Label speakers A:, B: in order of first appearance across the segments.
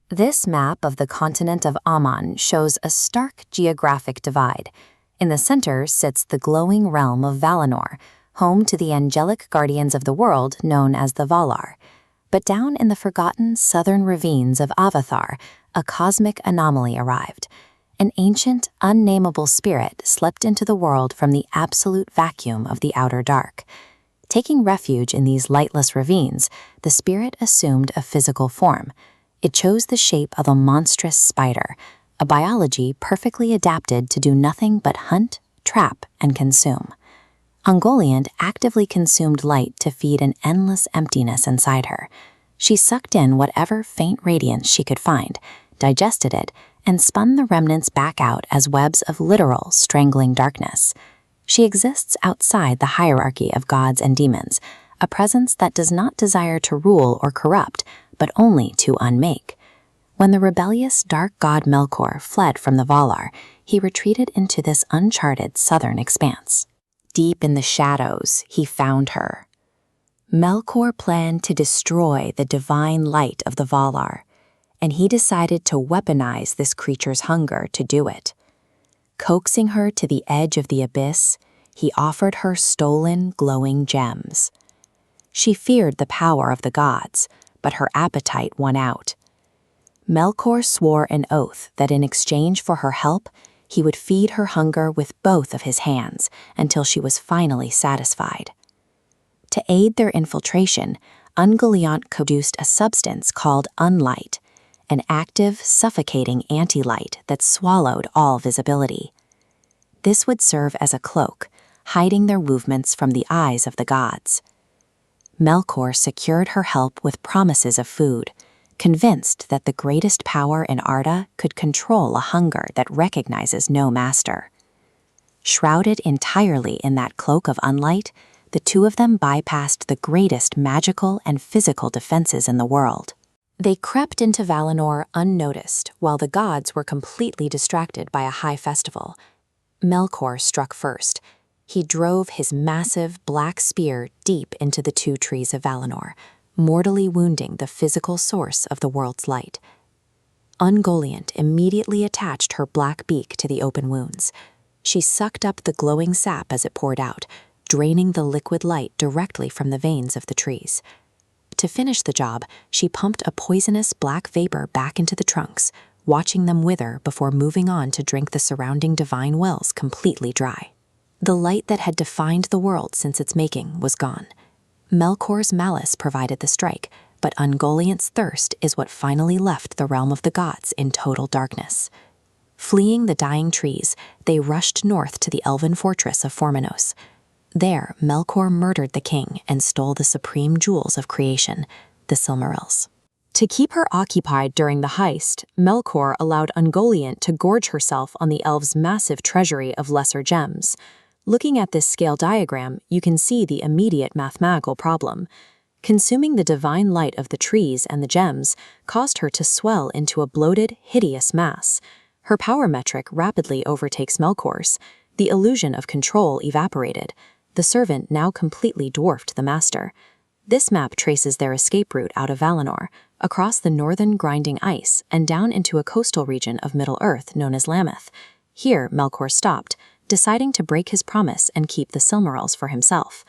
A: This map of the continent of Aman shows a stark geographic divide. In the center sits the glowing realm of Valinor, home to the angelic guardians of the world known as the Valar. But down in the forgotten southern ravines of Avathar, a cosmic anomaly arrived. An ancient, unnameable spirit slipped into the world from the absolute vacuum of the outer dark. Taking refuge in these lightless ravines, the spirit assumed a physical form. It chose the shape of a monstrous spider, a biology perfectly adapted to do nothing but hunt, trap, and consume. Ungoliant actively consumed light to feed an endless emptiness inside her. She sucked in whatever faint radiance she could find, digested it, and spun the remnants back out as webs of literal, strangling darkness. She exists outside the hierarchy of gods and demons, a presence that does not desire to rule or corrupt, but only to unmake. When the rebellious dark god Melkor fled from the Valar, he retreated into this uncharted southern expanse. Deep in the shadows, he found her. Melkor planned to destroy the divine light of the Valar, and he decided to weaponize this creature's hunger to do it. Coaxing her to the edge of the abyss, he offered her stolen, glowing gems. She feared the power of the gods, but her appetite won out. Melkor swore an oath that in exchange for her help, he would feed her hunger with both of his hands until she was finally satisfied. To aid their infiltration, Ungoliant produced a substance called Unlight, an active, suffocating anti-light that swallowed all visibility. This would serve as a cloak, hiding their movements from the eyes of the gods. Melkor secured her help with promises of food, convinced that the greatest power in Arda could control a hunger that recognizes no master. Shrouded entirely in that cloak of Unlight, the two of them bypassed the greatest magical and physical defenses in the world. They crept into Valinor unnoticed while the gods were completely distracted by a high festival. Melkor struck first. He drove his massive black spear deep into the two trees of Valinor, mortally wounding the physical source of the world's light. Ungoliant immediately attached her black beak to the open wounds. She sucked up the glowing sap as it poured out, draining the liquid light directly from the veins of the trees. To finish the job, she pumped a poisonous black vapor back into the trunks, watching them wither before moving on to drink the surrounding divine wells completely dry. The light that had defined the world since its making was gone. Melkor's malice provided the strike, but Ungoliant's thirst is what finally left the realm of the gods in total darkness. Fleeing the dying trees, they rushed north to the elven fortress of Formenos. There, Melkor murdered the king and stole the supreme jewels of creation, the Silmarils. To keep her occupied during the heist, Melkor allowed Ungoliant to gorge herself on the elves' massive treasury of lesser gems. Looking at this scale diagram, you can see the immediate mathematical problem. Consuming the divine light of the trees and the gems caused her to swell into a bloated, hideous mass. Her power metric rapidly overtakes Melkor's. The illusion of control evaporated. The servant now completely dwarfed the master. This map traces their escape route out of Valinor, across the northern grinding ice and down into a coastal region of Middle-earth known as Lameth. Here, Melkor stopped, deciding to break his promise and keep the Silmarils for himself.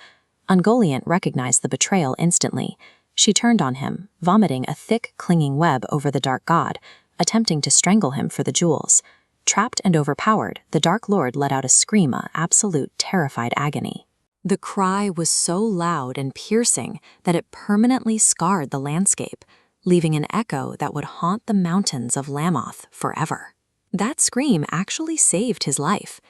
A: Ungoliant recognized the betrayal instantly. She turned on him, vomiting a thick, clinging web over the Dark God, attempting to strangle him for the jewels. Trapped and overpowered, the Dark Lord let out a scream of absolute, terrified agony. The cry was so loud and piercing that it permanently scarred the landscape, leaving an echo that would haunt the mountains of Lamoth forever. That scream actually saved his life.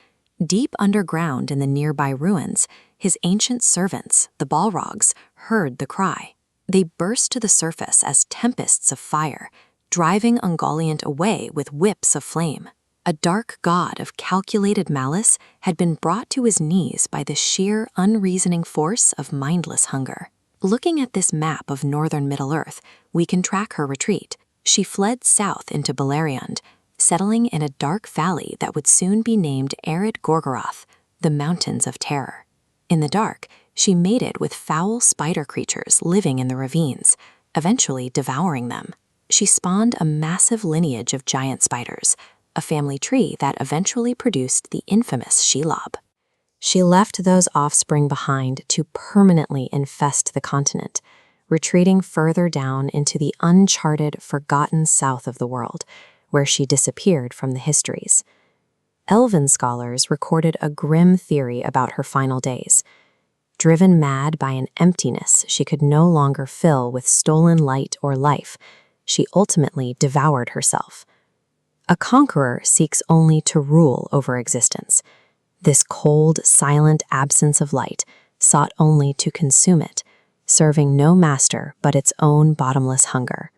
A: Deep underground in the nearby ruins, his ancient servants, the Balrogs, heard the cry. They burst to the surface as tempests of fire, driving Ungoliant away with whips of flame. A dark god of calculated malice had been brought to his knees by the sheer, unreasoning force of mindless hunger. Looking at this map of northern Middle-earth, we can track her retreat. She fled south into Beleriand, settling in a dark valley that would soon be named Arid Gorgoroth, the Mountains of Terror. In the dark, she mated with foul spider creatures living in the ravines, eventually devouring them. She spawned a massive lineage of giant spiders, a family tree that eventually produced the infamous Shelob. She left those offspring behind to permanently infest the continent, retreating further down into the uncharted, forgotten south of the world, where she disappeared from the histories. Elven scholars recorded a grim theory about her final days. Driven mad by an emptiness she could no longer fill with stolen light or life, she ultimately devoured herself. A conqueror seeks only to rule over existence. This cold, silent absence of light sought only to consume it, serving no master but its own bottomless hunger.